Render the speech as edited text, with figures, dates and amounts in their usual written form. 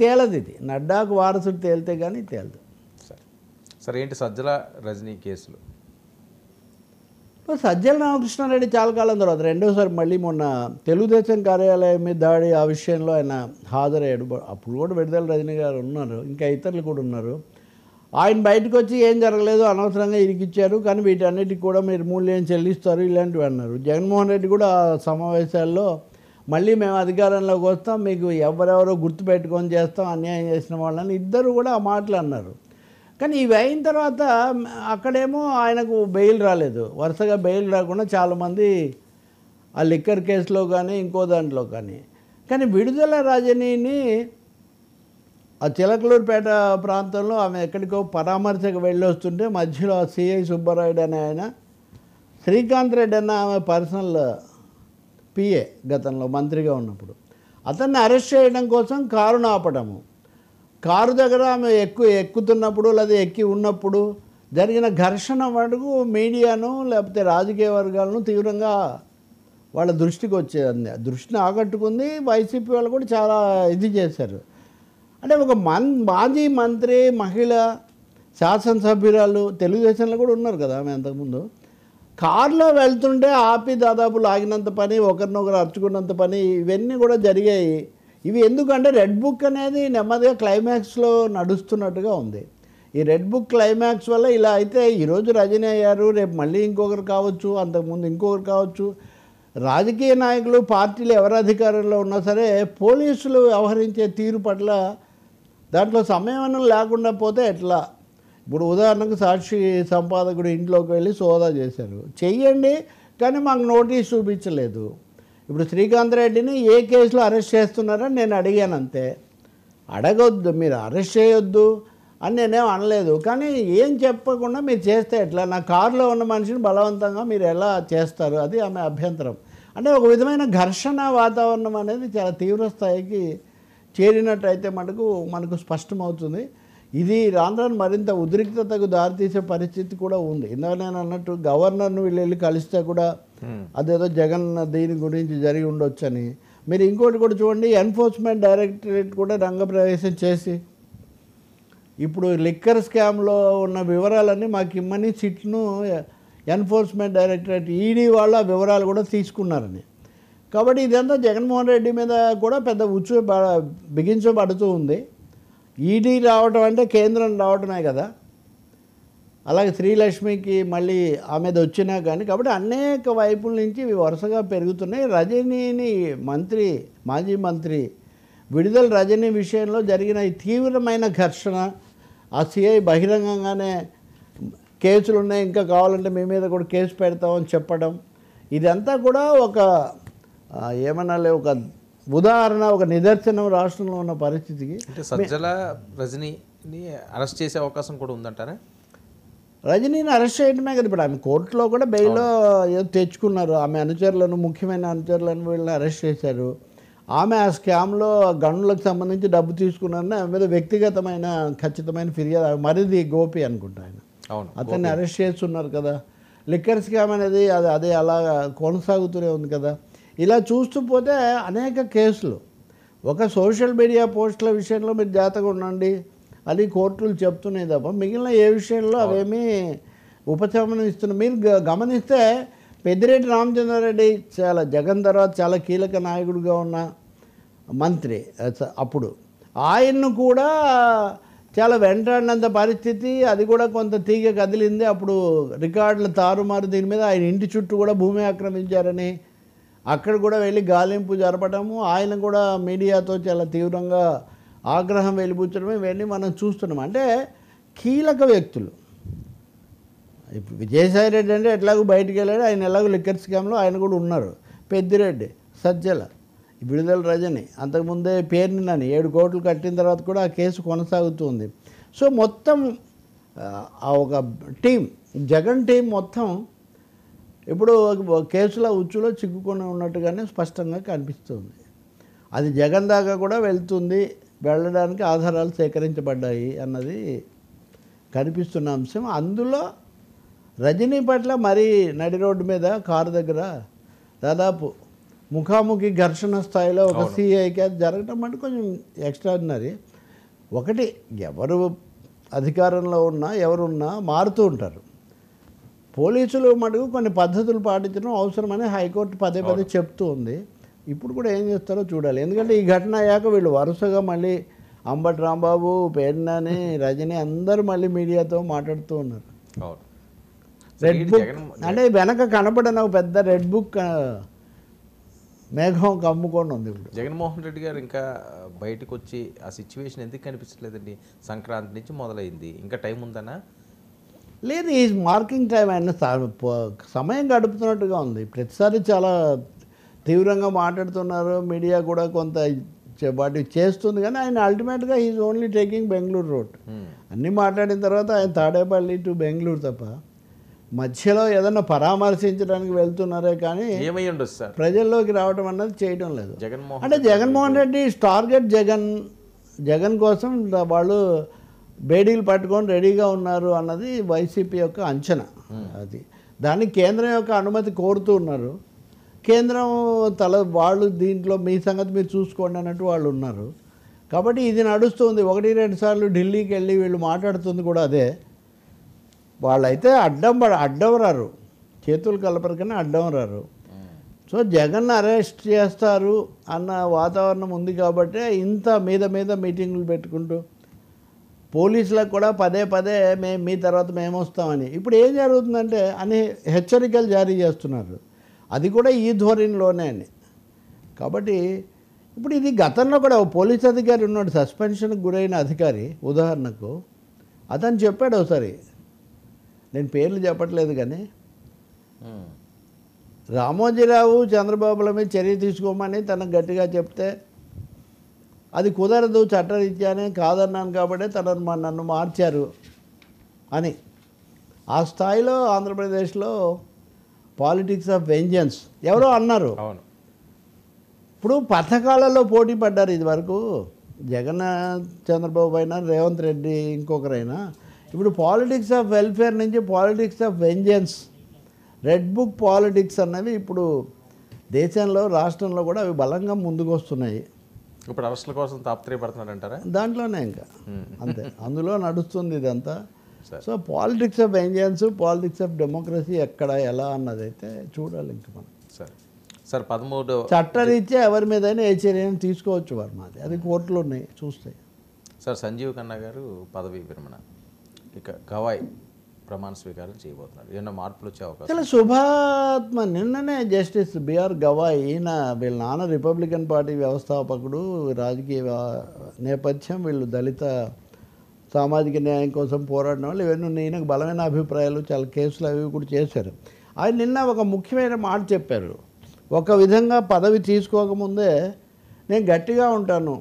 తేలదు, ఇది నడ్డాకు వారసుడు తేలితే కానీ తేలదు. సరే ఏంటి సజ్జల రజనీ కేసులు? సజ్జల రామకృష్ణారెడ్డి చాలా కాలం తర్వాత రెండోసారి మళ్ళీ మొన్న తెలుగుదేశం కార్యాలయం మీద దాడి, ఆ విషయంలో ఆయన హాజరయ్యాడు. అప్పుడు కూడా విడుదల రజనీ గారు ఉన్నారు, ఇంకా ఇతరులు కూడా ఉన్నారు. ఆయన బయటకు వచ్చి ఏం జరగలేదు, అనవసరంగా ఇరికిచ్చారు, కానీ వీటన్నిటికి కూడా మీరు మూల్యం చెల్లిస్తారు ఇలాంటివి అన్నారు. జగన్మోహన్ రెడ్డి కూడా సమావేశాల్లో మళ్ళీ మేము అధికారంలోకి వస్తాం, మీకు ఎవరెవరో గుర్తుపెట్టుకొని చేస్తాం, అన్యాయం చేసిన వాళ్ళని ఇద్దరు కూడా ఆ మాటలు అన్నారు. కానీ ఇవి అయిన తర్వాత అక్కడేమో ఆయనకు బెయిల్ రాలేదు, వరుసగా బెయిల్ రాకుండా చాలామంది ఆ లిక్కర్ కేసులో కానీ ఇంకో దాంట్లో కానీ విడుదల రజనీని ఆ చిలకలూరుపేట ప్రాంతంలో ఆమె ఎక్కడికో పరామర్శకు వెళ్ళి వస్తుంటే మధ్యలో సిఐ సుబ్బారాయుడు అనే ఆయన, శ్రీకాంత్ రెడ్డి అన్న ఆమె పర్సనల్ పిఏ గతంలో మంత్రిగా ఉన్నప్పుడు, అతన్ని అరెస్ట్ చేయడం కోసం కారును ఆపడము, కారు దగ్గర ఆమె ఎక్కుతున్నప్పుడు లేదా ఎక్కి ఉన్నప్పుడు జరిగిన ఘర్షణ మటుకు మీడియాను లేకపోతే రాజకీయ వర్గాలను తీవ్రంగా వాళ్ళ దృష్టికి వచ్చేది, దృష్టిని ఆకట్టుకుంది. వైసీపీ వాళ్ళు కూడా చాలా ఇది చేశారు. అంటే ఒక మాజీ మంత్రి, మహిళ, శాసనసభ్యురాలు, తెలుగుదేశంలో కూడా ఉన్నారు కదా ఆమె అంతకుముందు, కారులో వెళ్తుంటే ఆపి దాదాపు లాగినంత పని, ఒకరినొకరు అరుచుకున్నంత పని, ఇవన్నీ కూడా జరిగాయి. ఇవి ఎందుకంటే రెడ్ బుక్ అనేది నెమ్మదిగా క్లైమాక్స్లో నడుస్తున్నట్టుగా ఉంది. ఈ రెడ్ బుక్ క్లైమాక్స్ వల్ల ఇలా అయితే ఈరోజు రజనీ అయ్యారు, రేపు మళ్ళీ ఇంకొకరు కావచ్చు, అంతకుముందు ఇంకొకరు కావచ్చు. రాజకీయ నాయకులు, పార్టీలు ఎవరు అధికారంలో ఉన్నా సరే పోలీసులు వ్యవహరించే తీరు పట్ల దాంట్లో సంయమనం లేకుండా పోతే ఎట్లా? ఇప్పుడు ఉదాహరణకు సాక్షి సంపాదకుడు ఇంట్లోకి వెళ్ళి సోదా చేశారు, చెయ్యండి, కానీ మాకు నోటీస్ చూపించలేదు. ఇప్పుడు శ్రీకాంత్ రెడ్డిని ఏ కేసులో అరెస్ట్ చేస్తున్నారని నేను అడిగాను, అంతే. అడగొద్దు, మీరు అరెస్ట్ చేయొద్దు అని నేనేం అనలేదు, కానీ ఏం చెప్పకుండా మీరు చేస్తే ఎట్లా? నా కారులో ఉన్న మనిషిని బలవంతంగా మీరు ఎలా చేస్తారు? అది ఆమె అభ్యంతరం. అంటే ఒక విధమైన ఘర్షణ వాతావరణం అనేది చాలా తీవ్ర స్థాయికి చేరినట్టయితే మనకు స్పష్టమవుతుంది. ఇది రాను మరింత ఉద్రిక్తతకు దారితీసే పరిస్థితి కూడా ఉంది. ఇందాక నేను అన్నట్టు గవర్నర్ను వీళ్ళు వెళ్ళి కలిస్తే కూడా అదేదో జగన్ దీని గురించి జరిగి ఉండొచ్చని. మీరు ఇంకోటి కూడా చూడండి, ఎన్ఫోర్స్మెంట్ డైరెక్టరేట్ కూడా రంగప్రవేశం చేసి ఇప్పుడు లిక్కర్ స్కామ్లో ఉన్న వివరాలన్నీ మాకు ఇమ్మని సిట్ను ఎన్ఫోర్స్మెంట్ డైరెక్టరేట్ ఈడీ వాళ్ళ వివరాలు కూడా తీసుకున్నారని. కాబట్టి ఇదంతా జగన్మోహన్ రెడ్డి మీద కూడా పెద్ద ఉచ్చు బిగించబడుతూ ఉంది. ఈడీ రావటం అంటే కేంద్రం రావటమే కదా, అలాగే శ్రీలక్ష్మికి మళ్ళీ ఆమె వచ్చినా కానీ. కాబట్టి అనేక వైపుల నుంచి ఇవి వరుసగా పెరుగుతున్నాయి. రజనీని మాజీ మంత్రి విడుదల రజనీ విషయంలో జరిగిన ఈ తీవ్రమైన ఘర్షణ, ఆ సిఐ బహిరంగంగానే కేసులు ఉన్నాయి, ఇంకా కావాలంటే మీ మీద కూడా కేసు పెడతామని చెప్పడం, ఇదంతా కూడా ఒక ఏమనాలి, ఒక ఉదాహరణ, ఒక నిదర్శనం రాష్ట్రంలో ఉన్న పరిస్థితికి. అంటే సజ్జల రజనీని అరెస్ట్ చేసే అవకాశం కూడా ఉందంటారా? రజనీని అరెస్ట్ చేయడమే కదా, ఇప్పుడు ఆమె కోర్టులో కూడా బెయిల్లో ఏదో తెచ్చుకున్నారు. ఆమె అనుచరులను, ముఖ్యమైన అనుచరులను వీళ్ళని అరెస్ట్ చేశారు. ఆమె ఆ స్కామ్లో గనులకు సంబంధించి డబ్బు తీసుకున్నారని ఆమె మీద వ్యక్తిగతమైన ఖచ్చితమైన ఫిర్యాదు, మరిది గోపి అనుకుంటా ఆయన, అతన్ని అరెస్ట్ చేస్తున్నారు కదా. లిక్కర్ స్కామ్ అనేది అదే అలా కొనసాగుతూనే ఉంది కదా. ఇలా చూస్తూ పోతే అనేక కేసులు, ఒక సోషల్ మీడియా పోస్టుల విషయంలో మీరు జాగ్రత్తగా ఉండండి అది కోర్టులు చెప్తున్నాయి తప్ప మిగిలిన ఏ విషయంలో అవేమీ ఉపశమనం ఇస్తున్నాయి. మీరు గమనిస్తే పెద్దిరెడ్డి రామచంద్రారెడ్డి జగన్ తర్వాత చాలా కీలక నాయకుడిగా ఉన్న మంత్రి, అప్పుడు ఆయన్ను కూడా చాలా వెంటాడినంత పరిస్థితి, అది కూడా కొంత తీగ కదిలింది. అప్పుడు రికార్డులు తారుమారు, దీని మీద ఆయన ఇంటి చుట్టూ కూడా భూమి ఆక్రమించారని అక్కడ కూడా వెళ్ళి గాలింపు జరపడము, ఆయన కూడా మీడియాతో చాలా తీవ్రంగా ఆగ్రహం వెలిబుచ్చడం, ఇవన్నీ మనం చూస్తున్నాం. అంటే కీలక వ్యక్తులు, ఇప్పుడు విజయసాయి రెడ్డి అంటే ఎట్లాగో బయటికి వెళ్ళాడు, ఆయన ఎలాగో లిక్కర్ స్కామ్లో ఆయన కూడా ఉన్నారు. పెద్దిరెడ్డి, సజ్జల, విడుదల రజని, అంతకుముందే పేర్నినని 7 కోట్లు కట్టిన తర్వాత కూడా ఆ కేసు కొనసాగుతుంది. సో మొత్తం ఒక టీం, జగన్ టీం మొత్తం ఇప్పుడు కేసుల ఉచ్చులో చిక్కుకొని ఉన్నట్టుగానే స్పష్టంగా కనిపిస్తుంది. అది జగన్ దాకా కూడా వెళ్తుంది, వెళ్ళడానికి ఆధారాలు సేకరించబడ్డాయి అన్నది కనిపిస్తున్న అంశం. అందులో రజనీ పట్ల మరీ నడి రోడ్డు మీద కారు దగ్గర దాదాపు ముఖాముఖి ఘర్షణ స్థాయిలో ఒక సిఐకి అది జరగటం అంటే కొంచెం ఎక్స్ట్రాడినరీ. ఒకటి, ఎవరు అధికారంలో ఉన్నా ఎవరున్నా మారుతూ ఉంటారు. పోలీసులు మటుకు కొన్ని పద్ధతులు పాటించడం అవసరమని హైకోర్టు పదే పదే చెప్తూ ఉంది. ఇప్పుడు కూడా ఏం చేస్తారో చూడాలి. ఎందుకంటే ఈ ఘటన అయ్యాక వీళ్ళు వరుసగా మళ్ళీ అంబటి రాంబాబు, పేర్నాని, రజనీ అందరూ మళ్ళీ మీడియాతో మాట్లాడుతూ ఉన్నారు. రెడ్ బుక్ అంటే వెనక కనపడిన ఒక పెద్ద రెడ్ బుక్ మేఘం కమ్ముకొని ఉంది. ఇప్పుడు జగన్మోహన్ రెడ్డి గారు ఇంకా బయటకు వచ్చి ఆ సిచ్యువేషన్ ఎందుకు కనిపించలేదండి? సంక్రాంతి నుంచి మొదలైంది, ఇంకా టైం ఉందనా? లేదు, ఈ మార్కింగ్ టైం ఆయన సమయం గడుపుతున్నట్టుగా ఉంది. ప్రతిసారి చాలా తీవ్రంగా మాట్లాడుతున్నారు. మీడియా కూడా కొంత వాటి చేస్తుంది, కానీ ఆయన అల్టిమేట్గా is only taking Bengaluru road. అన్నీ మాట్లాడిన తర్వాత ఆయన తాడేపల్లి టు బెంగళూరు తప్ప మధ్యలో ఏదన్నా పరామర్శించడానికి వెళ్తున్నారే కానీ ఏమై ఉండొచ్చు సార్, ప్రజల్లోకి రావడం అన్నది చేయడం లేదు. అంటే జగన్మోహన్ రెడ్డి టార్గెట్ జగన్ కోసం వాళ్ళు బేడీలు పట్టుకొని రెడీగా ఉన్నారు అన్నది వైసీపీ యొక్క అంచనా. అది దానికి కేంద్రం యొక్క అనుమతి కోరుతూ ఉన్నారు. కేంద్రం వాళ్ళు దీంట్లో మీ సంగతి మీరు చూసుకోండి అన్నట్టు వాళ్ళు ఉన్నారు. కాబట్టి ఇది నడుస్తుంది. 1-2 సార్లు ఢిల్లీకి వెళ్ళి వీళ్ళు మాట్లాడుతుంది కూడా అదే. వాళ్ళైతే అడ్డం రారు, చేతులు కలపరికనే అడ్డం రారు. సో జగన్ అరెస్ట్ చేస్తారు అన్న వాతావరణం ఉంది కాబట్టి ఇంత మీద మీటింగులు పెట్టుకుంటూ పోలీసులకు కూడా పదే మేము మీ తర్వాత మేము వస్తామని. ఇప్పుడు ఏం జరుగుతుందంటే అని హెచ్చరికలు జారీ చేస్తున్నారు. అది కూడా ఈ ధోరణిలోనే అని. కాబట్టి ఇప్పుడు ఇది గతంలో కూడా పోలీస్ అధికారి ఉన్నాడు, సస్పెన్షన్కి గురైన అధికారి. ఉదాహరణకు అతను చెప్పాడు ఒకసారి, నేను పేర్లు చెప్పట్లేదు కానీ, రామోజీరావు చంద్రబాబుల మీద చర్య తీసుకోమని తనకు గట్టిగా చెప్తే అది కుదరదు చట్టరీత్యానే కాదన్నాను కాబట్టి నన్ను మార్చారు అని. ఆ స్థాయిలో ఆంధ్రప్రదేశ్లో పాలిటిక్స్ ఆఫ్ వెంజన్స్ ఎవరో అన్నారు. ఇప్పుడు పథకాలలో పోటీ పడ్డారు ఇదివరకు జగన్, చంద్రబాబు అయినా, రేవంత్ రెడ్డి, ఇంకొకరైనా. ఇప్పుడు పాలిటిక్స్ ఆఫ్ వెల్ఫేర్ నుంచి politics of vengeance, red book politics అన్నవి ఇప్పుడు దేశంలో, రాష్ట్రంలో కూడా అవి బలంగా ముందుకు వస్తున్నాయి. ఇప్పుడు అరెస్టుల కోసం తాపత్రయపడుతున్నారంటారా? దాంట్లోనే ఇంకా అంతే, అందులో నడుస్తుంది ఇదంతా. So politics of vengeance, politics of democracy ఎక్కడ ఎలా అన్నది అయితే చూడాలి ఇంకా మనం. సార్ 13 చట్టరీత్యా ఎవరి మీదైనా ఏ చర్యను తీసుకోవచ్చు వారు, మాది అది కోర్టులు ఉన్నాయి చూస్తాయి. సార్ సంజీవ్ ఖన్నా గారు పదవి విరమణ, ఇక గవాయ్ ప్రమాణ స్వీకారం చేయబోతున్నారు. ఏమైనా మార్పులు వచ్చే అవకాశం? చాలా శుభాత్మ. నిన్ననే జస్టిస్ బిఆర్ గవాయ్, ఈయన వీళ్ళ నాన్న రిపబ్లికన్ పార్టీ వ్యవస్థాపకుడు, రాజకీయ నేపథ్యం, వీళ్ళు దళిత సామాజిక న్యాయం కోసం పోరాడిన వాళ్ళు, ఇవన్నీ ఉన్నాయి. ఈయనకు బలమైన అభిప్రాయాలు, చాలా కేసులు అవి కూడా చేశారు. ఆయన నిన్న ఒక ముఖ్యమైన మాట చెప్పారు. ఒక విధంగా పదవి తీసుకోకముందే నేను గట్టిగా ఉంటాను,